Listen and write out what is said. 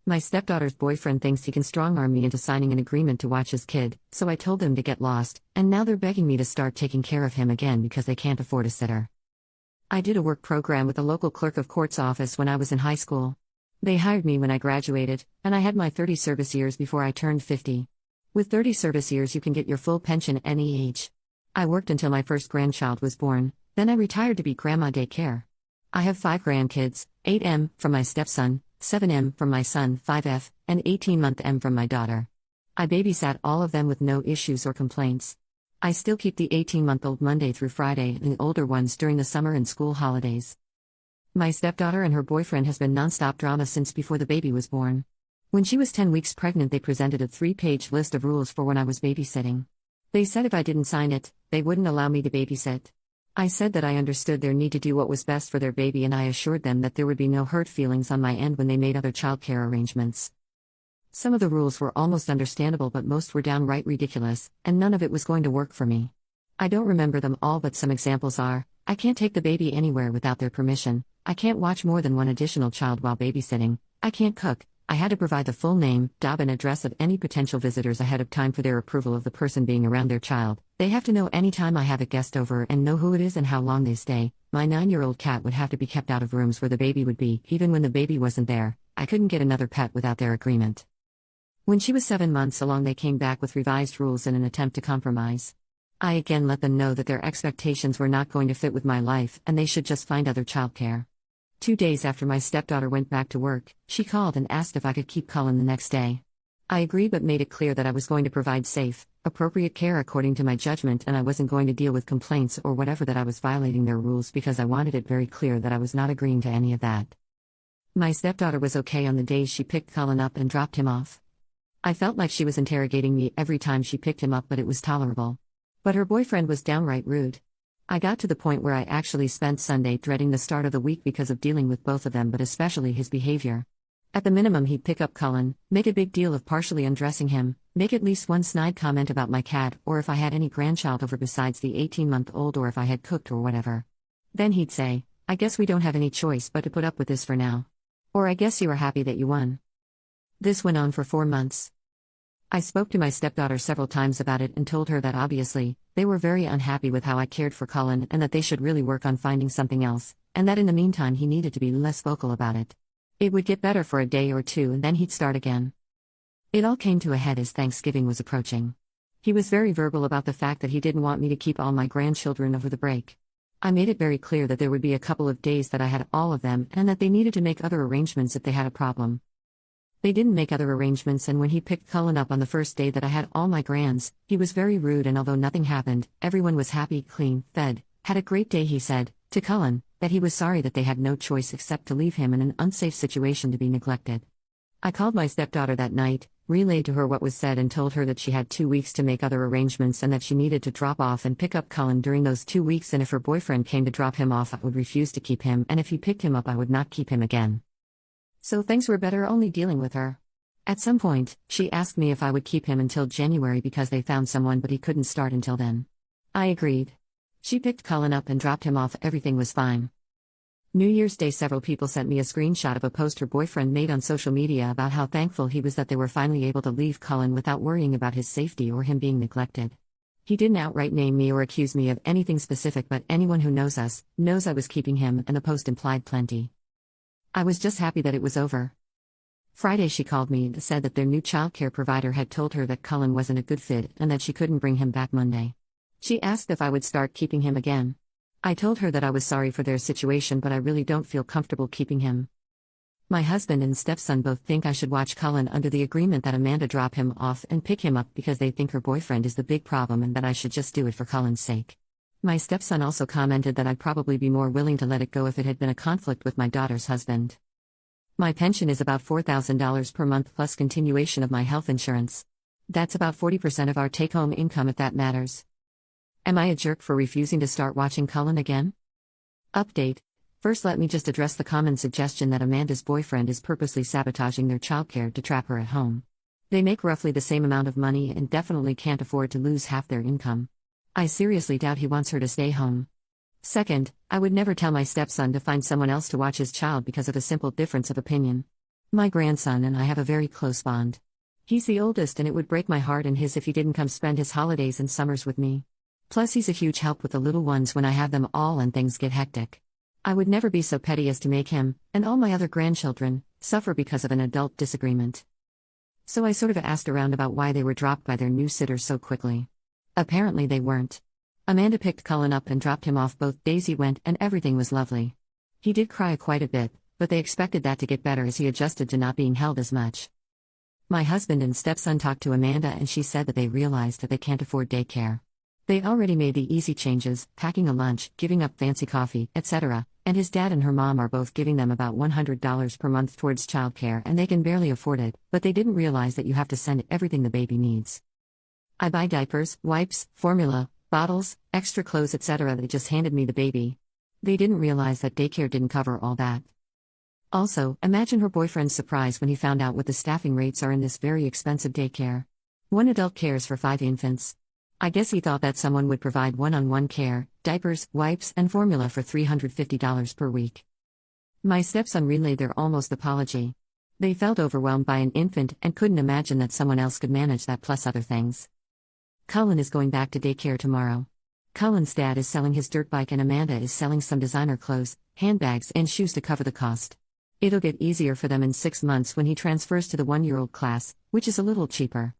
My stepdaughter's boyfriend thinks he can strong-arm me into signing an agreement to watch his kid, so I told them to get lost, and now they're begging me to start taking care of him again because they can't afford a sitter. I did a work program with the local clerk of court's office when I was in high school. They hired me when I graduated, and I had my 30 service years before I turned 50. With 30 service years you can get your full pension at any age. I worked until my first grandchild was born, then I retired to be grandma daycare. I have 5 grandkids, 8M from my stepson, 7M from my son 5F, and 18-month M from my daughter. I babysat all of them with no issues or complaints. I still keep the 18-month-old Monday through Friday and the older ones during the summer and school holidays. My stepdaughter and her boyfriend has been non-stop drama since before the baby was born. When she was 10 weeks pregnant they presented a 3-page list of rules for when I was babysitting. They said if I didn't sign it, they wouldn't allow me to babysit. I said that I understood their need to do what was best for their baby and I assured them that there would be no hurt feelings on my end when they made other childcare arrangements. Some of the rules were almost understandable but most were downright ridiculous, and none of it was going to work for me. I don't remember them all but some examples are, I can't take the baby anywhere without their permission, I can't watch more than one additional child while babysitting, I can't cook, I had to provide the full name, job and address of any potential visitors ahead of time for their approval of the person being around their child. They have to know anytime I have a guest over and know who it is and how long they stay. My 9-year-old cat would have to be kept out of rooms where the baby would be, even when the baby wasn't there. I couldn't get another pet without their agreement. When she was 7 months along they came back with revised rules in an attempt to compromise. I again let them know that their expectations were not going to fit with my life and they should just find other childcare. 2 days after my stepdaughter went back to work, she called and asked if I could keep Cullen the next day. I agreed but made it clear that I was going to provide safe, appropriate care according to my judgment and I wasn't going to deal with complaints or whatever that I was violating their rules because I wanted it very clear that I was not agreeing to any of that. My stepdaughter was okay on the days she picked Cullen up and dropped him off. I felt like she was interrogating me every time she picked him up but it was tolerable. But her boyfriend was downright rude. I got to the point where I actually spent Sunday dreading the start of the week because of dealing with both of them but especially his behavior. At the minimum he'd pick up Cullen, make a big deal of partially undressing him, make at least one snide comment about my cat or if I had any grandchild over besides the 18-month-old or if I had cooked or whatever. Then he'd say, I guess we don't have any choice but to put up with this for now. Or I guess you are happy that you won. This went on for 4 months. I spoke to my stepdaughter several times about it and told her that obviously, they were very unhappy with how I cared for Cullen and that they should really work on finding something else, and that in the meantime he needed to be less vocal about it. It would get better for a day or two and then he'd start again. It all came to a head as Thanksgiving was approaching. He was very verbal about the fact that he didn't want me to keep all my grandchildren over the break. I made it very clear that there would be a couple of days that I had all of them and that they needed to make other arrangements if they had a problem. They didn't make other arrangements and when he picked Cullen up on the first day that I had all my grands, he was very rude and although nothing happened, everyone was happy, clean, fed, had a great day he said, to Cullen, that he was sorry that they had no choice except to leave him in an unsafe situation to be neglected. I called my stepdaughter that night, relayed to her what was said and told her that she had 2 weeks to make other arrangements and that she needed to drop off and pick up Cullen during those 2 weeks and if her boyfriend came to drop him off I would refuse to keep him and if he picked him up I would not keep him again. So things were better only dealing with her. At some point, she asked me if I would keep him until January because they found someone but he couldn't start until then. I agreed. She picked Cullen up and dropped him off, everything was fine. New Year's Day several people sent me a screenshot of a post her boyfriend made on social media about how thankful he was that they were finally able to leave Cullen without worrying about his safety or him being neglected. He didn't outright name me or accuse me of anything specific but anyone who knows us, knows I was keeping him and the post implied plenty. I was just happy that it was over. Friday she called me and said that their new childcare provider had told her that Cullen wasn't a good fit and that she couldn't bring him back Monday. She asked if I would start keeping him again. I told her that I was sorry for their situation but I really don't feel comfortable keeping him. My husband and stepson both think I should watch Cullen under the agreement that Amanda drop him off and pick him up because they think her boyfriend is the big problem and that I should just do it for Cullen's sake. My stepson also commented that I'd probably be more willing to let it go if it had been a conflict with my daughter's husband. My pension is about $4,000 per month plus continuation of my health insurance. That's about 40% of our take-home income if that matters. Am I a jerk for refusing to start watching Cullen again? Update. First let me just address the common suggestion that Amanda's boyfriend is purposely sabotaging their childcare to trap her at home. They make roughly the same amount of money and definitely can't afford to lose half their income. I seriously doubt he wants her to stay home. Second, I would never tell my stepson to find someone else to watch his child because of a simple difference of opinion. My grandson and I have a very close bond. He's the oldest, and it would break my heart and his if he didn't come spend his holidays and summers with me. Plus, he's a huge help with the little ones when I have them all and things get hectic. I would never be so petty as to make him, and all my other grandchildren, suffer because of an adult disagreement. So I sort of asked around about why they were dropped by their new sitters so quickly. Apparently they weren't. Amanda picked Cullen up and dropped him off both days he went, and everything was lovely. He did cry quite a bit, but they expected that to get better as he adjusted to not being held as much. My husband and stepson talked to Amanda, and she said that they realized that they can't afford daycare. They already made the easy changes, packing a lunch, giving up fancy coffee, etc., and his dad and her mom are both giving them about $100 per month towards childcare, and they can barely afford it, but they didn't realize that you have to send everything the baby needs. I buy diapers, wipes, formula, bottles, extra clothes, etc. They just handed me the baby. They didn't realize that daycare didn't cover all that. Also, imagine her boyfriend's surprise when he found out what the staffing rates are in this very expensive daycare. One adult cares for 5 infants. I guess he thought that someone would provide one-on-one care, diapers, wipes, and formula for $350 per week. My stepson relayed their almost apology. They felt overwhelmed by an infant and couldn't imagine that someone else could manage that plus other things. Cullen is going back to daycare tomorrow. Cullen's dad is selling his dirt bike and Amanda is selling some designer clothes, handbags, and shoes to cover the cost. It'll get easier for them in 6 months when he transfers to the 1-year-old class, which is a little cheaper.